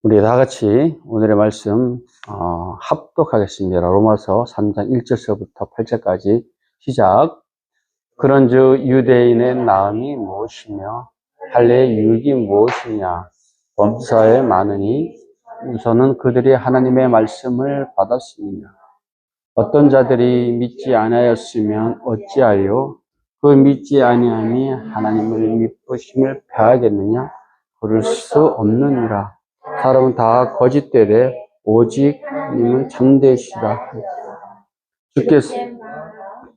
우리 다 같이 오늘의 말씀 합독하겠습니다. 로마서 3장 1절서부터 8절까지 시작. 그런즉 유대인의 나음이 무엇이며 할례의 유익이 무엇이냐? 범사에 많으니 우선은 그들이 하나님의 말씀을 받았으니라. 어떤 자들이 믿지 아니하였으면 어찌하여 그 믿지 아니함이 하나님을 믿으심을 패하겠느냐? 그럴 수 없느니라. 사람은 다 거짓되되 오직 하나님은 참되시다.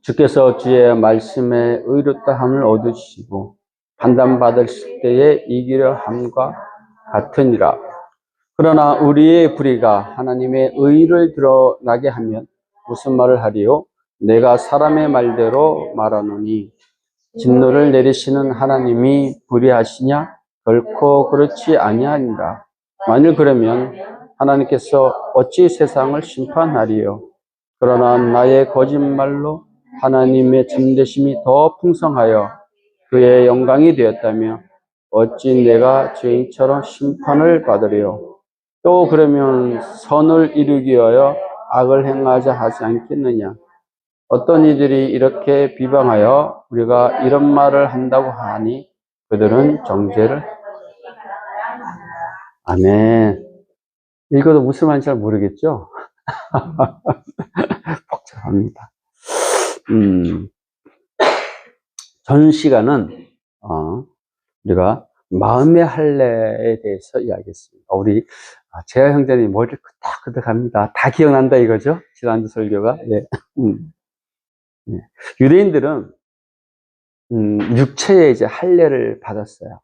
주께서 주의 말씀에 의롭다함을 얻으시고 판단받으실 때에 이기려 함과 같으니라. 그러나 우리의 불의가 하나님의 의를 드러나게 하면 무슨 말을 하리요? 내가 사람의 말대로 말하노니 진노를 내리시는 하나님이 불의하시냐? 결코 그렇지 아니하니라. 만일 그러면 하나님께서 어찌 세상을 심판하리요? 그러나 나의 거짓말로 하나님의 참되심이 더 풍성하여 그의 영광이 되었다며 어찌 내가 죄인처럼 심판을 받으리요? 또 그러면 선을 이루기 위하여 악을 행하자 하지 않겠느냐? 어떤 이들이 이렇게 비방하여 우리가 이런 말을 한다고 하니 그들은 정죄를 아멘. 읽어도 무슨 말인지 잘 모르겠죠? 복잡합니다. 전 시간은 우리가 마음의 할례에 대해서 이야기했습니다. 우리 재하 형제님 머리를 끄덕끄덕합니다. 다 기억난다 이거죠? 지난주 설교가. 예. 예. 유대인들은 육체의 이제 할례를 받았어요.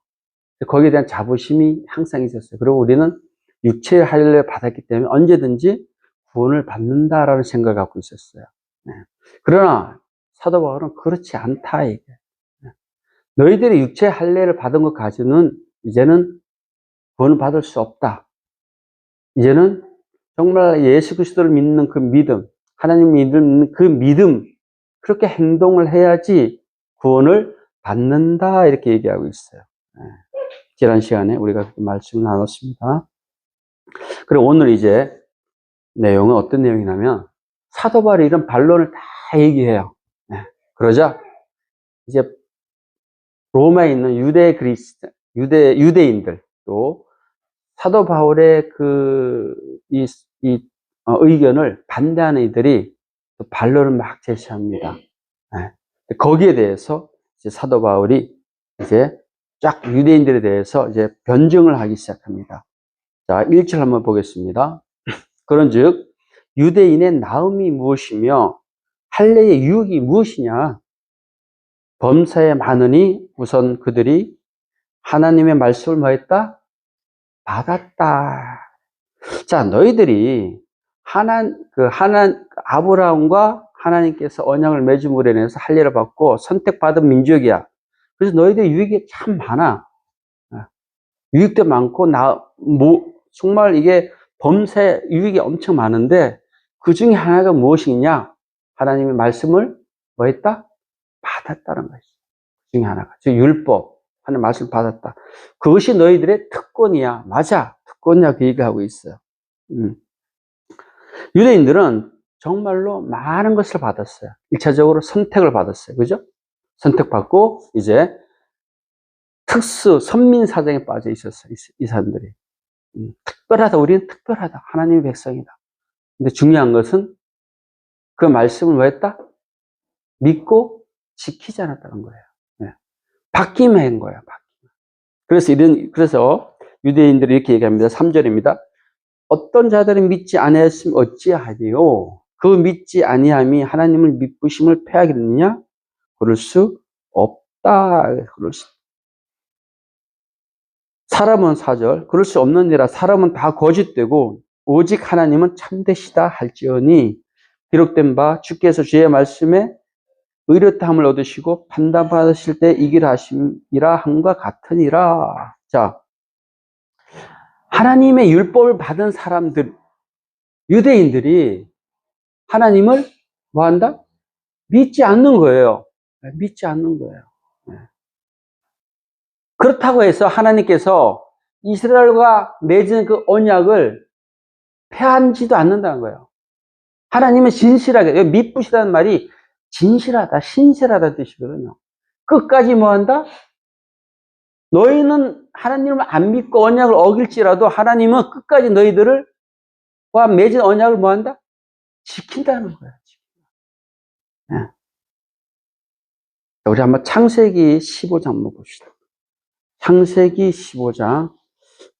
거기에 대한 자부심이 항상 있었어요. 그리고 우리는 육체의 할례를 받았기 때문에 언제든지 구원을 받는다라는 생각을 갖고 있었어요. 네. 그러나 사도 바울은 그렇지 않다 이게. 너희들이 육체의 할례를 받은 것 가지고는 이제는 구원을 받을 수 없다. 이제는 정말 예수 그리스도를 믿는 그 믿음, 하나님 믿는 그 믿음, 그렇게 행동을 해야지 구원을 받는다 이렇게 얘기하고 있어요. 네. 지난 시간에 우리가 말씀을 나눴습니다. 그리고 오늘 이제 내용은 어떤 내용이냐면 사도 바울이 이런 반론을 다 얘기해요. 네. 그러자 이제 로마에 있는 유대인들 또 사도 바울의 의견을 반대하는 이들이 또 반론을 막 제시합니다. 네. 거기에 대해서 이제 사도 바울이 이제 쫙 유대인들에 대해서 이제 변증을 하기 시작합니다. 자, 1절 한번 보겠습니다. 그런즉 유대인의 나음이 무엇이며 할례의 유익이 무엇이냐? 범사에 많으니 우선 그들이 하나님의 말씀을 뭐했다? 받았다. 자, 너희들이 아브라함과 하나님께서 언약을 맺음으로 인해서 할례를 받고 선택받은 민족이야. 그래서 너희들의 유익이 참 많아. 유익도 많고, 정말 이게 범사에 유익이 엄청 많은데, 그 중에 하나가 무엇이냐? 하나님의 말씀을 뭐 했다? 받았다는 것이죠. 그 중에 하나가. 즉, 율법. 하나님의 말씀을 받았다. 그것이 너희들의 특권이야. 맞아. 특권이야. 그 얘기하고 있어요. 유대인들은 정말로 많은 것을 받았어요. 1차적으로 선택을 받았어요. 그죠? 선택받고, 이제, 선민사정에 빠져 있었어요. 이 사람들이. 특별하다. 우리는 특별하다. 하나님의 백성이다. 근데 중요한 것은 그 말씀을 뭐 했다? 믿고 지키지 않았다는 거예요. 네. 바뀌면 한 거예요. 그래서 유대인들이 이렇게 얘기합니다. 3절입니다. 어떤 자들은 믿지 아니하였으면 어찌하리요? 그 믿지 아니함이 하나님을 믿으심을 패하겠느냐? 그럴 수 없다. 사람은 4절, 그럴 수 없느니라. 사람은 다 거짓되고 오직 하나님은 참되시다 할지어니 기록된 바 주께서 주의 말씀에 의롭다함을 얻으시고 판단받으실 때 이기라 하심이라 함과 같으니라. 자, 하나님의 율법을 받은 사람들, 유대인들이 하나님을 뭐 한다? 믿지 않는 거예요. 믿지 않는 거예요. 그렇다고 해서 하나님께서 이스라엘과 맺은 그 언약을 폐하지도 않는다는 거예요. 하나님은 진실하게, 미쁘시다는 말이 진실하다, 신실하다 뜻이거든요. 끝까지 뭐 한다? 너희는 하나님을 안 믿고 언약을 어길지라도 하나님은 끝까지 너희들과 맺은 언약을 뭐 한다? 지킨다는 거예요. 네. 우리 한번 창세기 15장 한번 봅시다. 창세기 15장.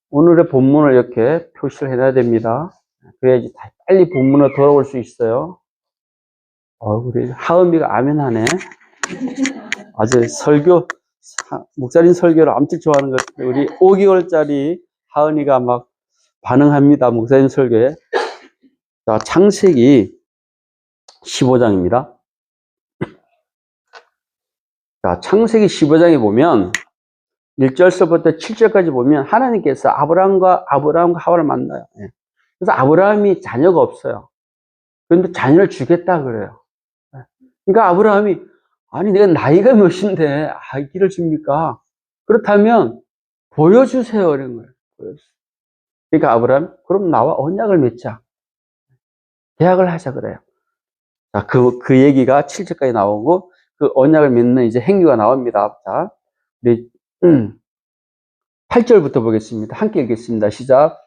오늘의 본문을 이렇게 표시를 해놔야 됩니다. 그래야지 빨리 본문으로 돌아올 수 있어요. 우리 하은미가 아멘하네. 아주 목사님 설교를 엄청 좋아하는 것 같아요. 우리 5개월짜리 하은이가 막 반응합니다. 목사님 설교에. 자, 창세기 15장입니다. 자, 창세기 15장에 보면 1절서부터 7절까지 보면 하나님께서 아브라함과 하와를 만나요. 그래서 아브라함이 자녀가 없어요. 그런데 자녀를 주겠다 그래요. 그러니까 아브라함이 아니 내가 나이가 몇인데 아기를 줍니까? 그렇다면 보여주세요 이런 거예요. 그러니까 아브라함 그럼 나와 언약을 맺자. 계약을 하자 그래요. 자, 그 얘기가 7절까지 나오고 그 언약을 맺는 이제 행위가 나옵니다. 자, 우리 8절부터 보겠습니다. 함께 읽겠습니다. 시작.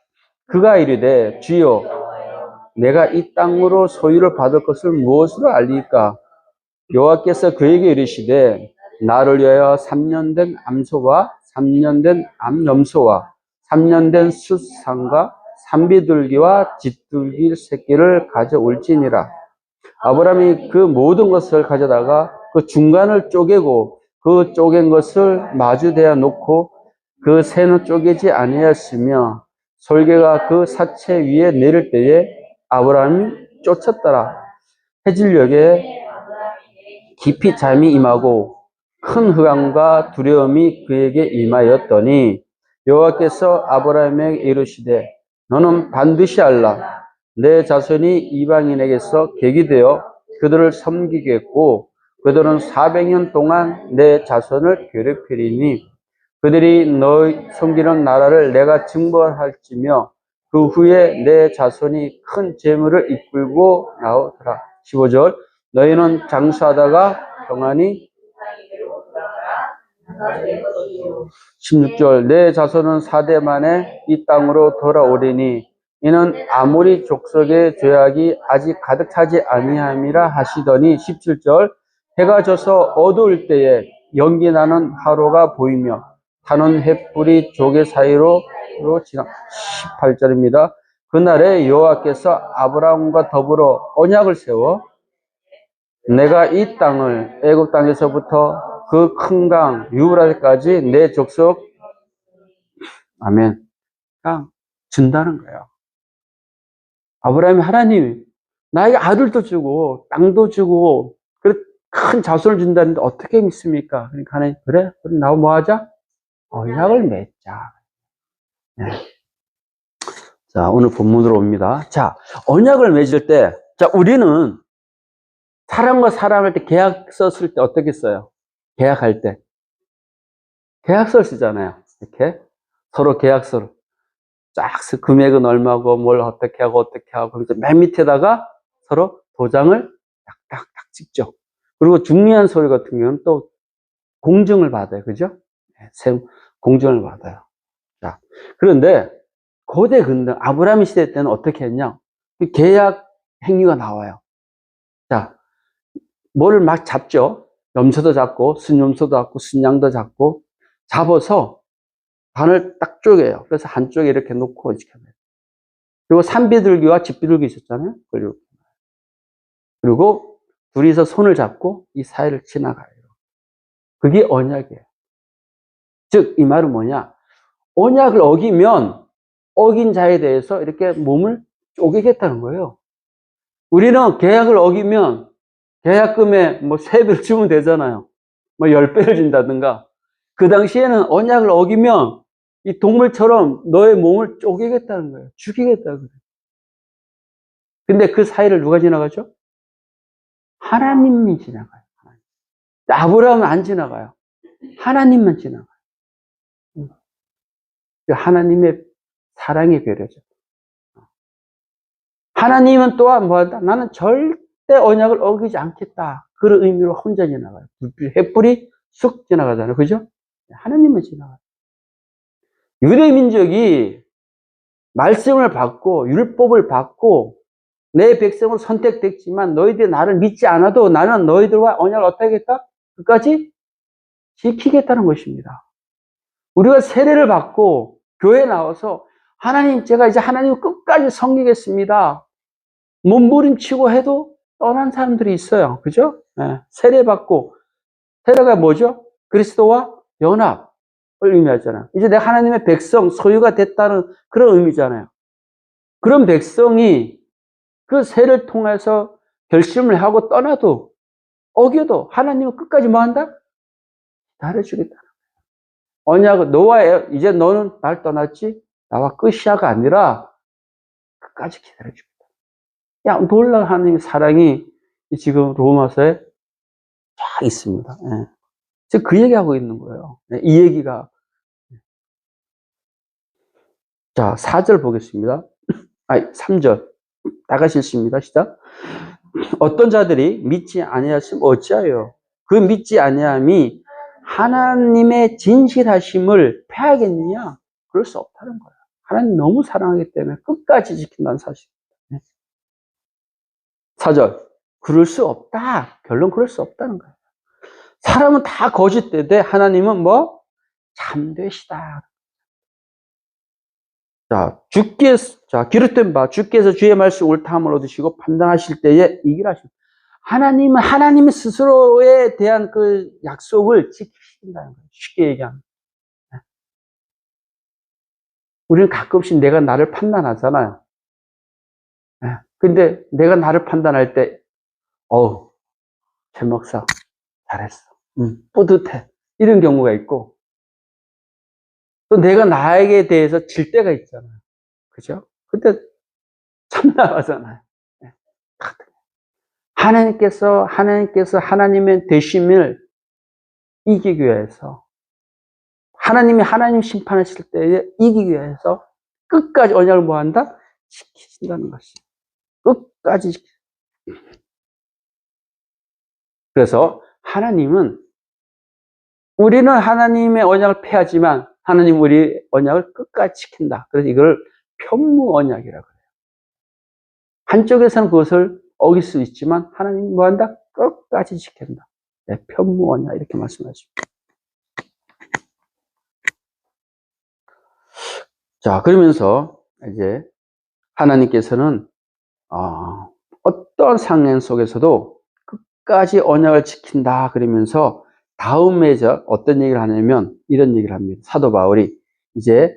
그가 이르되 주여 내가 이 땅으로 소유를 받을 것을 무엇으로 알리까? 여호와께서 그에게 이르시되 나를 위하여 3년 된 암소와 3년 된 암염소와 3년 된 숫상과 산비둘기와 짓둘기 새끼를 가져올지니라. 아브라함이 그 모든 것을 가져다가 그 중간을 쪼개고 그 쪼갠 것을 마주대어 놓고 그 새는 쪼개지 아니하였으며 솔개가 그 사체 위에 내릴 때에 아브라함이 쫓았더라. 해질녘에 깊이 잠이 임하고 큰 흑암과 두려움이 그에게 임하였더니 여호와께서 아브라함에게 이르시되 너는 반드시 알라. 내 자손이 이방인에게서 객이 되어 그들을 섬기겠고 그들은 400년 동안 내 자손을 괴롭히리니 그들이 너희 섬기는 나라를 내가 증벌할지며 그 후에 내 자손이 큰 재물을 이끌고 나오더라. 15절 너희는 장수하다가 평안히 16절 내 자손은 4대 만에 이 땅으로 돌아오리니 이는 아모리 족속의 죄악이 아직 가득 차지 아니함이라 하시더니 17절 해가 져서 어두울 때에 연기 나는 하루가 보이며 타는 횃불이 조개 사이로 지나 18절입니다. 그날에 여호와께서 아브라함과 더불어 언약을 세워 내가 이 땅을 애굽 땅에서부터 그 큰 강 유브라데까지 내 족속 아멘 강 준다는 거예요. 아브라함이 하나님 나에게 아들도 주고 땅도 주고 큰 자손을 준다는데 어떻게 믿습니까? 그러니까 하나님 그래 그럼 나하고 뭐 하자? 언약을 맺자. 네. 자 오늘 본문으로 옵니다. 자 언약을 맺을 때 자 우리는 사람과 사람 할 때 계약서 쓸 때 어떻게 써요? 계약할 때 계약서를 쓰잖아요. 이렇게 서로 계약서를 쫙 금액은 얼마고 뭘 어떻게 하고 맨 밑에다가 서로 도장을 딱딱딱 찍죠. 그리고 중요한 서류 같은 경우는 또 공증을 받아요. 그죠? 공증을 받아요. 자, 그런데 고대 근대 아브라함 시대 때는 어떻게 했냐? 계약 행위가 나와요. 자, 뭐를 막 잡죠. 염소도 잡고 순염소도 잡고 순양도 잡고 잡아서 반을 딱 쪼개요. 그래서 한쪽에 이렇게 놓고 이렇게 그리고 산비둘기와 집비둘기 있었잖아요. 그리고 둘이서 손을 잡고 이 사이를 지나가요. 그게 언약이에요. 즉 이 말은 뭐냐? 언약을 어기면 어긴 자에 대해서 이렇게 몸을 쪼개겠다는 거예요. 우리는 계약을 어기면 계약금에 뭐 3배를 주면 되잖아요. 뭐 10배를 준다든가. 그 당시에는 언약을 어기면 이 동물처럼 너의 몸을 쪼개겠다는 거예요. 죽이겠다는 거예요. 근데 그 사이를 누가 지나가죠? 하나님이 지나가요. 아브라함은 안 지나가요. 하나님만 지나가요. 하나님의 사랑의 배려죠. 하나님은 또한 뭐한다? 나는 절대 언약을 어기지 않겠다. 그런 의미로 혼자 지나가요. 횃불이 쑥 지나가잖아요. 그죠? 하나님은 지나가요. 유대 민족이 말씀을 받고 율법을 받고 내 백성으로 선택됐지만 너희들이 나를 믿지 않아도 나는 너희들과 언약을 어떻게 하겠다? 끝까지 지키겠다는 것입니다. 우리가 세례를 받고 교회에 나와서 하나님, 제가 이제 하나님을 끝까지 섬기겠습니다. 몸부림치고 해도 떠난 사람들이 있어요. 그죠? 네. 세례받고, 세례가 뭐죠? 그리스도와 연합을 의미하잖아요. 이제 내가 하나님의 백성, 소유가 됐다는 그런 의미잖아요. 그런 백성이 그 세례를 통해서 결심을 하고 떠나도, 어겨도 하나님은 끝까지 뭐 한다? 기다려주겠다. 언약은 너와의, 이제 너는 날 떠났지? 나와 끝이야가 아니라 끝까지 기다려주겠다. 야, 놀라운 하나님의 사랑이 지금 로마서에 쫙 있습니다. 예. 지금 그 얘기하고 있는 거예요. 이 얘기가. 자, 4절 보겠습니다. 3절. 다 같이 읽습니다. 시작. 어떤 자들이 믿지 아니하시면 어찌하여 그 믿지 아니함이 하나님의 진실하심을 패하겠느냐? 그럴 수 없다는 거예요. 하나님 너무 사랑하기 때문에 끝까지 지킨다는 사실입니다. 4절. 그럴 수 없다. 결론 그럴 수 없다는 거예요. 사람은 다 거짓되되 하나님은 뭐? 참되시다. 자, 기록된 바 주께서 주의 말씀 옳다함을 얻으시고 판단하실 때에 이길 하십니다. 하나님은 하나님 스스로에 대한 그 약속을 지키신다는 거예요. 쉽게 얘기하면. 우리는 가끔씩 내가 나를 판단하잖아요. 근데 내가 나를 판단할 때, 최 목사, 잘했어. 뿌듯해. 이런 경우가 있고, 또 내가 나에게 대해서 질 때가 있잖아요. 그죠? 그때 참 나가잖아요. 하나님께서 하나님의 되심을 이기기 위해서, 하나님이 하나님 심판하실 때에 이기기 위해서 끝까지 언약을 뭐 한다? 지키신다는 것이. 끝까지 그래서 하나님은, 우리는 하나님의 언약을 폐하지만 하나님 우리 언약을 끝까지 지킨다. 그래서 이걸 편무 언약이라고 해요. 한쪽에서는 그것을 어길 수 있지만 하나님은 뭐 한다? 끝까지 지킨다. 네, 편무 언약 이렇게 말씀하십니다. 자, 그러면서 이제 하나님께서는 어떤 상황 속에서도 끝까지 언약을 지킨다 그러면서 다음에 어떤 얘기를 하냐면 이런 얘기를 합니다. 사도 바울이 이제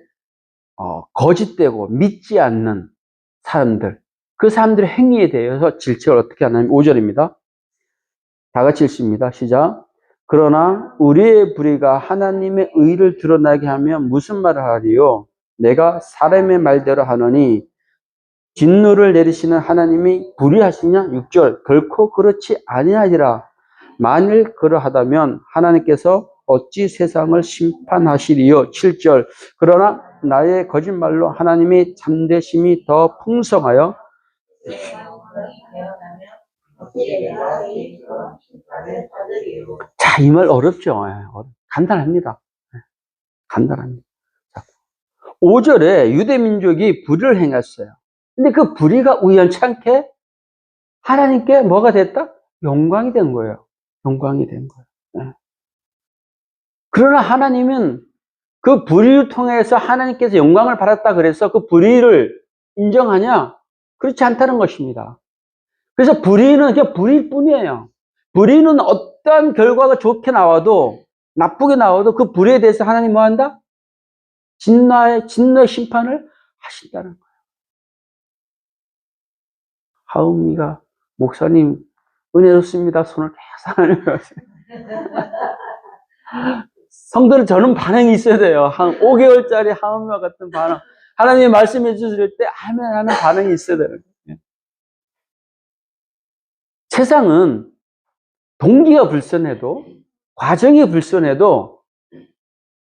거짓되고 믿지 않는 사람들, 그 사람들의 행위에 대해서 질책을 어떻게 하냐면 5절입니다. 다 같이 읽습니다. 시작. 그러나 우리의 불의가 하나님의 의를 드러나게 하면 무슨 말을 하리요? 내가 사람의 말대로 하노니 진노를 내리시는 하나님이 불의하시냐? 6절. 결코 그렇지 아니하리라. 만일 그러하다면 하나님께서 어찌 세상을 심판하시리요? 7절. 그러나 나의 거짓말로 하나님의 참되심이 더 풍성하여 자, 이 말 어렵죠? 간단합니다. 간단합니다. 5절에 유대민족이 불의를 행했어요. 근데 그 불의가 우연찮게 하나님께 뭐가 됐다? 영광이 된 거예요. 영광이 된 거예요. 네. 그러나 하나님은 그 불의를 통해서 하나님께서 영광을 받았다 그래서 그 불의를 인정하냐? 그렇지 않다는 것입니다. 그래서 불의는 그냥 불의일 뿐이에요. 불의는 어떤 결과가 좋게 나와도 나쁘게 나와도 그 불의에 대해서 하나님 뭐 한다? 진노의 심판을 하신다는 거예요. 하은미가 목사님 은혜롭습니다. 손을 계속 하는 성도는 저는 반응이 있어야 돼요. 한 5개월짜리 하은미와 같은 반응. 하나님이 말씀해 주실 때 아멘 하는 반응이 있어야 돼요. 세상은 동기가 불선해도 과정이 불선해도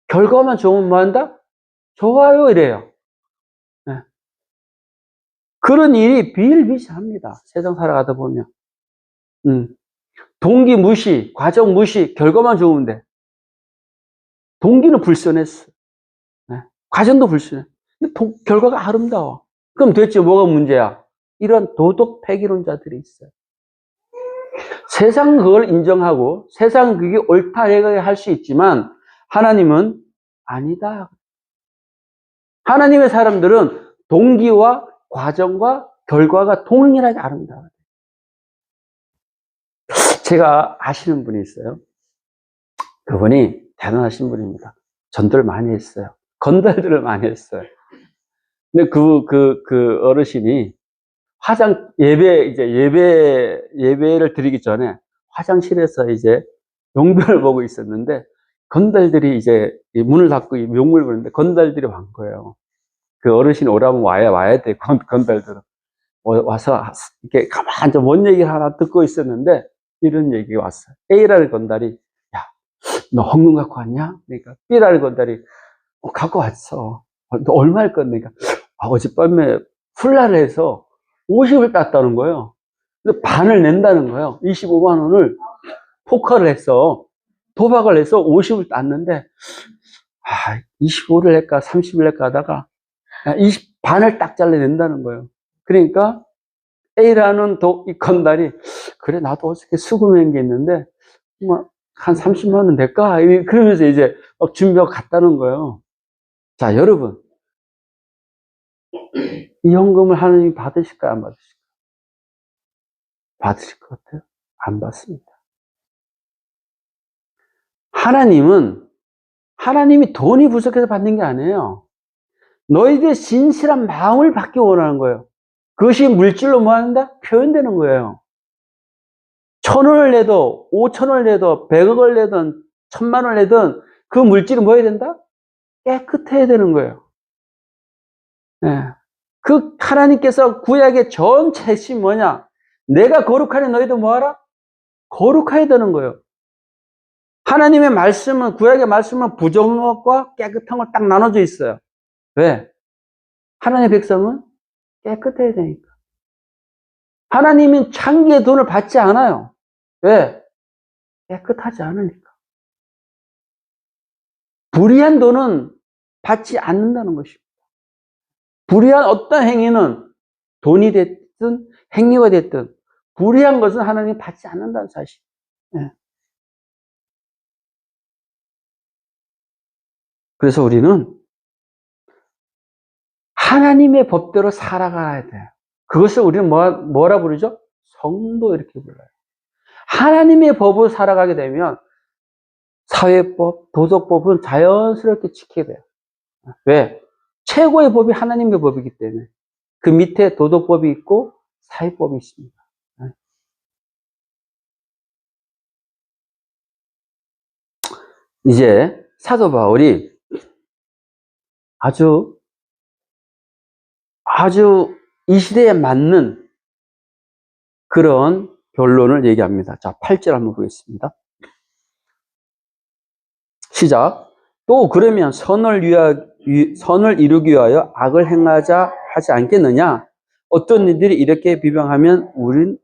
결과만 좋으면 뭐 한다? 좋아요, 이래요. 네. 그런 일이 비일비재합니다. 세상 살아가다 보면. 동기 무시, 과정 무시, 결과만 좋은데, 동기는 불순했어. 네. 과정도 불순해. 근데 결과가 아름다워. 그럼 도대체 뭐가 문제야? 이런 도덕 폐기론자들이 있어요. 세상은 그걸 인정하고, 세상은 그게 옳다 할 수 있지만, 하나님은 아니다. 하나님의 사람들은 동기와 과정과 결과가 동일하게 아름다워요. 제가 아시는 분이 있어요. 그분이 대단하신 분입니다. 전도를 많이 했어요. 건달들을 많이 했어요. 근데 그 어르신이 예배를 드리기 전에 화장실에서 이제 용변을 보고 있었는데, 건달들이 이제 문을 닫고 용을 보는데, 건달들이 온 거예요. 그 어르신 오라면 와야 돼, 건달들은. 와서 이렇게 가만히 뭔 얘기를 하나 듣고 있었는데, 이런 얘기가 왔어요. A라는 건달이, 야, 너 헌금 갖고 왔냐? 그러니까 B라는 건달이, 갖고 왔어. 너 얼마일 건데? 그러니까, 어젯밤에 훌라를 해서 50을 땄다는 거예요. 근데 반을 낸다는 거예요. 25만 원을 포커를 해서, 도박을 해서 50을 땄는데, 25를 할까, 30을 할까 하다가, 반을 딱 잘라낸다는 거예요. 그러니까, A라는 이 건달이, 그래, 나도 어떻게 수금한 게 있는데, 뭐, 한 30만 원 될까? 그러면서 이제 준비하고 갔다는 거예요. 자, 여러분. 이 헌금을 하나님이 받으실까요? 안 받으실까요? 받으실 것 같아요? 안 받습니다. 하나님이 돈이 부족해서 받는 게 아니에요. 너희들의 진실한 마음을 받기 원하는 거예요. 그것이 물질로 뭐 한다? 표현되는 거예요. 1,000원을 내도, 5,000원을 내도, 100억을 내든, 1,000만 원을 내든, 그 물질은 뭐 해야 된다? 깨끗해야 되는 거예요. 네. 그 하나님께서 구약의 전체 핵심이 뭐냐? 내가 거룩하니 너희도 뭐하라? 거룩해야 되는 거예요. 하나님의 말씀은, 구약의 말씀은 부정한 것과 깨끗한 걸 딱 나눠져 있어요. 왜? 하나님의 백성은 깨끗해야 되니까. 하나님은 창기의 돈을 받지 않아요. 왜? 깨끗하지 않으니까. 불의한 돈은 받지 않는다는 것입니다. 불의한 어떤 행위는 돈이 됐든 행위가 됐든 불의한 것은 하나님이 받지 않는다는 사실. 네. 그래서 우리는 하나님의 법대로 살아가야 돼요. 그것을 우리는 뭐라 부르죠? 성도 이렇게 불러요. 하나님의 법으로 살아가게 되면 사회법, 도덕법은 자연스럽게 지키게 돼요. 왜? 최고의 법이 하나님의 법이기 때문에. 그 밑에 도덕법이 있고 사회법이 있습니다. 이제 사도 바울이 아주 이 시대에 맞는 그런 결론을 얘기합니다. 자, 8절 한번 보겠습니다. 시작. 또 그러면 선을 이루기 위하여 악을 행하자 하지 않겠느냐? 어떤 이들이 이렇게 비방하면 우린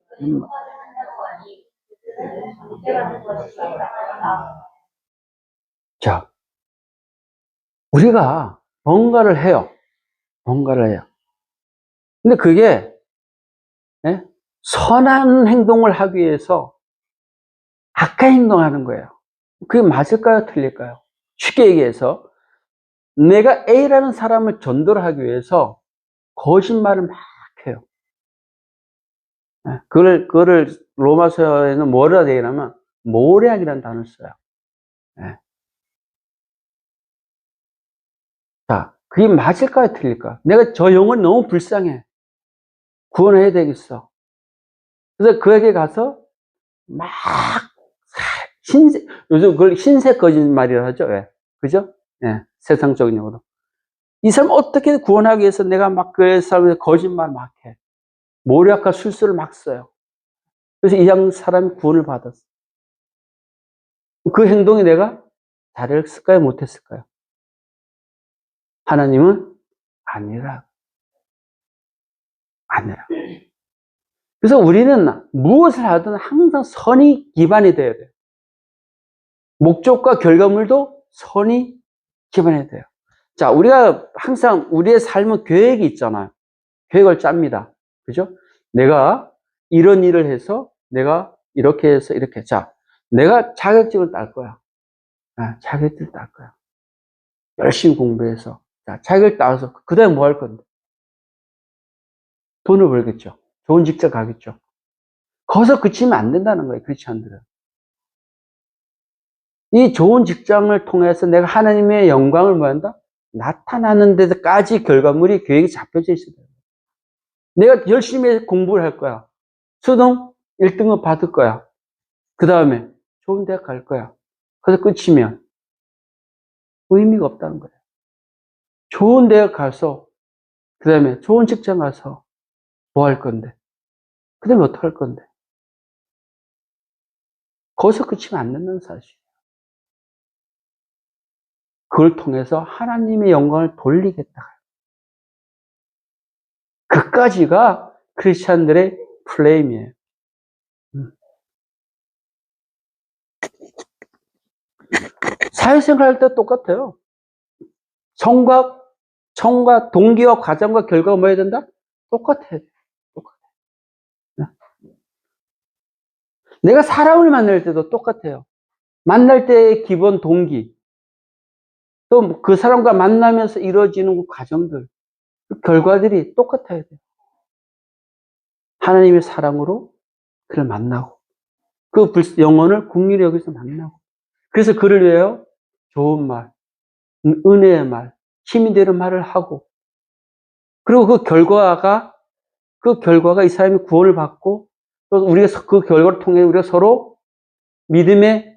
자, 우리가 뭔가를 해요. 근데 그게 선한 행동을 하기 위해서 악한 행동하는 거예요. 그게 맞을까요? 틀릴까요? 쉽게 얘기해서 내가 A라는 사람을 전도를 하기 위해서 거짓말을 막 해요. 그거를 로마서에는 뭐라 되냐면 모략이라는 단어를 써요. 자, 그게 맞을까요? 틀릴까요? 내가 저 영혼이 너무 불쌍해. 구원해야 되겠어. 그래서 그에게 가서 막 요즘 그걸 흰색 거짓말이라 하죠. 왜? 그죠? 세상적인 용어로. 이 사람 어떻게 구원하기 위해서 내가 막 그 사람의 거짓말 막 해. 모략과 술수를 막 써요. 그래서 이 사람이 구원을 받았어. 그 행동이 내가 잘했을까요? 못했을까요? 하나님은 아니라. 아니라. 그래서 우리는 무엇을 하든 항상 선이 기반이 돼야 돼요. 목적과 결과물도 선이 기반이 돼요. 자, 우리가 항상 우리의 삶은 계획이 있잖아요. 계획을 짭니다. 그죠? 내가 이런 일을 해서 내가 이렇게 해서 이렇게. 자, 내가 자격증을 딸 거야. 자격증을 딸 거야. 열심히 공부해서. 자, 자격을 따서 그 다음에 뭐 할 건데? 돈을 벌겠죠. 좋은 직장 가겠죠. 거기서 그치면 안 된다는 거예요. 크리스천들은. 이 좋은 직장을 통해서 내가 하나님의 영광을 뭐 한다? 나타나는 데까지 결과물이 계획이 잡혀져 있어요. 내가 열심히 공부를 할 거야. 수능 1등급 받을 거야. 그 다음에 좋은 대학 갈 거야. 그래서 끝이면 의미가 없다는 거예요. 좋은 대학 가서 그 다음에 좋은 직장 가서 뭐 할 건데? 그 다음에 어떻게 할 건데? 거기서 끝이면 안 된다는 사실이에요. 그걸 통해서 하나님의 영광을 돌리겠다. 그까지가 크리스찬들의 플레임이에요. 사회생활 할 때 똑같아요. 청과 동기와 과정과 결과가 뭐 해야 된다? 똑같아야 돼. 똑같아. 내가 사람을 만날 때도 똑같아요. 만날 때의 기본 동기, 또 그 사람과 만나면서 이루어지는 그 과정들, 그 결과들이 똑같아야 돼요. 하나님의 사랑으로 그를 만나고, 그 영혼을 긍휼히 여기서 만나고, 그래서 그를 위하여 좋은 말, 은혜의 말, 힘이 되는 말을 하고, 그리고 그 결과가 이 사람이 구원을 받고, 또 우리가 그 결과를 통해 우리가 서로 믿음의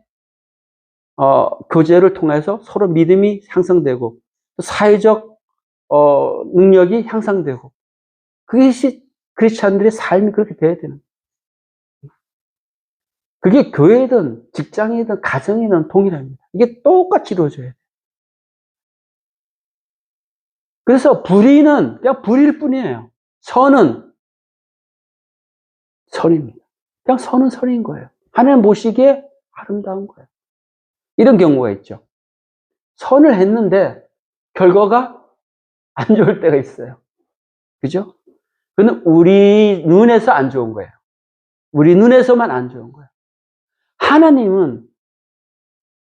교제를 통해서 서로 믿음이 향상되고, 사회적 능력이 향상되고, 그것이 크리스찬들의 삶이 그렇게 돼야 되는 거예요. 그게 교회든 직장이든 가정이든 동일합니다. 이게 똑같이 이루어져야 돼요. 그래서 불의는 그냥 불의일 뿐이에요. 선은 선입니다. 그냥 선은 선인 거예요. 하나님 보시기에 아름다운 거예요. 이런 경우가 있죠. 선을 했는데 결과가 안 좋을 때가 있어요. 그죠? 그건 우리 눈에서 안 좋은 거예요. 우리 눈에서만 안 좋은 거예요. 하나님은,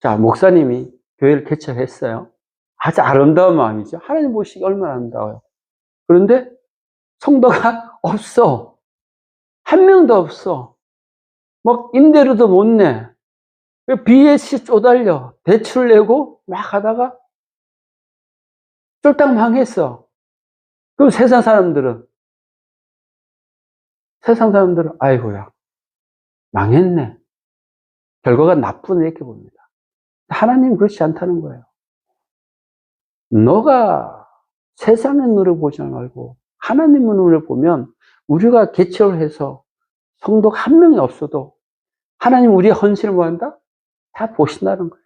자, 목사님이 교회를 개척했어요. 아주 아름다운 마음이죠. 하나님 보시기 얼마나 아름다워요. 그런데 성도가 없어. 한 명도 없어. 막 임대료도 못 내. BS 쪼달려. 대출 내고 막 하다가 쫄딱 망했어. 그럼 세상 사람들은 아이고야 망했네. 결과가 나쁘네 이렇게 봅니다. 하나님은 그렇지 않다는 거예요. 너가 세상의 눈을 보지 말고 하나님의 눈을 보면 우리가 개척을 해서 성도가 한 명이 없어도 하나님 우리의 헌신을 뭐 한다? 다 보신다는 거예요.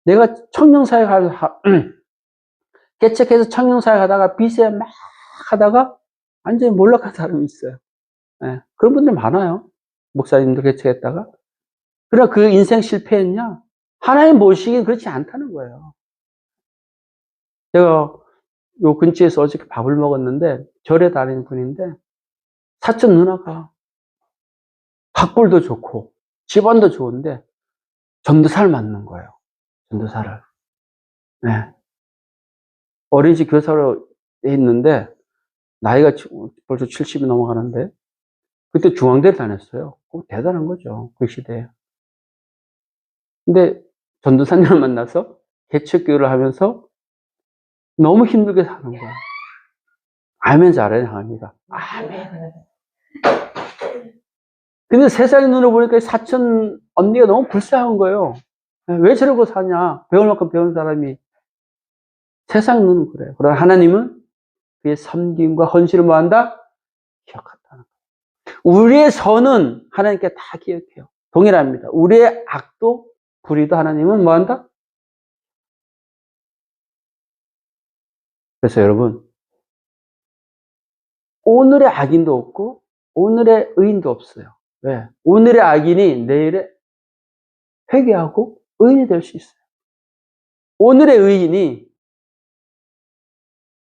내가 청년사역 개척해서 청년사역 하다가 빚에 막 하다가 완전히 몰락한 사람이 있어요. 네, 그런 분들 많아요. 목사님들 개척했다가. 그러나 그 인생 실패했냐? 하나님 보시기엔 그렇지 않다는 거예요. 제가 요 근처에서 어저께 밥을 먹었는데 절에 다니는 분인데 사촌 누나가 학벌도 좋고 집안도 좋은데 전도사를 맡는 거예요. 전도사를. 네. 어린이집 교사로 있는데 나이가 벌써 70이 넘어가는데 그때 중앙대를 다녔어요. 대단한 거죠. 그 시대에. 근데 전도사님을 만나서 개척교회를 하면서 너무 힘들게 사는 거야. 아멘 잘해, 항아미가. 아멘. 근데 세상의 눈을 보니까 사촌 언니가 너무 불쌍한 거예요. 왜 저러고 사냐? 배울 만큼 배운 사람이. 세상 눈은 그래요. 그러나 하나님은 그의 섬김과 헌신을 뭐 한다? 기억한다는 거예요. 우리의 선은 하나님께 다 기억해요. 동일합니다. 우리의 악도 불의도 하나님은 뭐 한다? 그래서 여러분, 오늘의 악인도 없고 오늘의 의인도 없어요. 왜? 오늘의 악인이 내일에 회개하고 의인이 될 수 있어요. 오늘의 의인이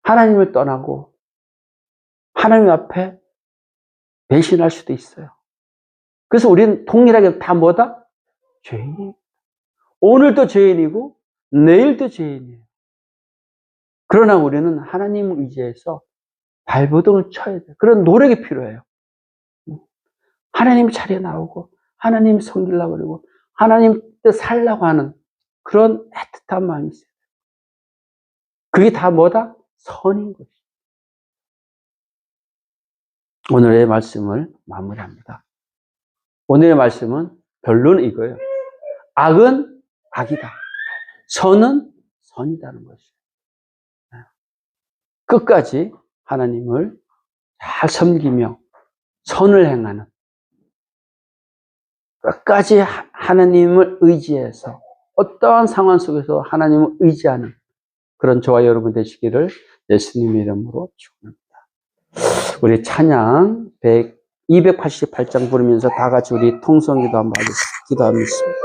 하나님을 떠나고 하나님 앞에 배신할 수도 있어요. 그래서 우리는 동일하게 다 뭐다? 죄인이에요. 오늘도 죄인이고 내일도 죄인이에요. 그러나 우리는 하나님을 의지해서 발버둥을 쳐야 돼요. 그런 노력이 필요해요. 하나님 자리에 나오고 하나님 섬기려고 그러고 하나님 뜻 살려고 하는 그런 애틋한 마음이 있어요. 그게 다 뭐다? 선인 것이죠. 오늘의 말씀을 마무리합니다. 오늘의 말씀은 결론은 이거예요. 악은 악이다. 선은 선이다는 것이에요. 끝까지 하나님을 잘 섬기며 선을 행하는, 끝까지 하나님을 의지해서 어떠한 상황 속에서 하나님을 의지하는 그런 저와 여러분 되시기를 예수님의 이름으로 축원합니다. 우리 찬양 288장 부르면서 다 같이 우리 통성기도 한번 하겠습니다. 기도하겠습니다.